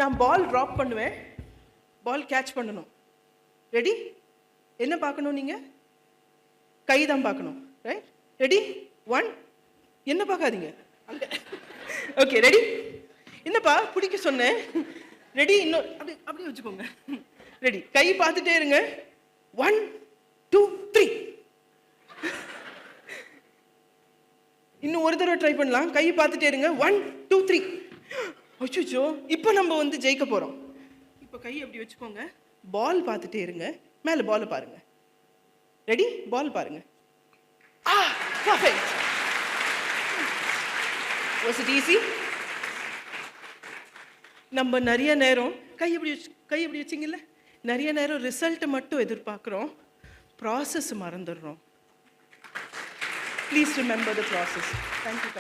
நான் பால் ட்ராப் பண்ணுவேன், பால் கேட்ச் பண்ணணும். ரெடி? என்ன பார்க்கணும் நீங்கள்? கை தான் பார்க்கணும். ரைட்? ரெடி? 1. என்ன பார்க்காதீங்க அங்கே. Okay, ready? என்னப்பா பிடிக்க சொன்னேன். ரெடி? இன்னும் அப்படியே வச்சுக்கோங்க. ரெடி? கை பார்த்துட்டே இருங்க. 1 2 3. இன்னும் ஒரு தடவை ட்ரை பண்ணலாம். கை பார்த்துட்டே இருங்க. 1 2 3. அச்சோ, இப்போ நம்ம வந்து ஜெயிக்க போகிறோம். இப்போ கை அப்படி வச்சுக்கோங்க. பால் பார்த்துட்டே இருங்க. மேலே பால் பாருங்க. ரெடி? பால் பாருங்க. பர்ஃபெக்ட். Was it easy? நம்ம நிறைய நேரம் கை எப்படி வச்சிங்கல்ல, நிறைய நேரம் ரிசல்ட்டை மட்டும் எதிர்பார்க்குறோம், ப்ராசஸ் மறந்துடுறோம். Please remember the process. Thank you.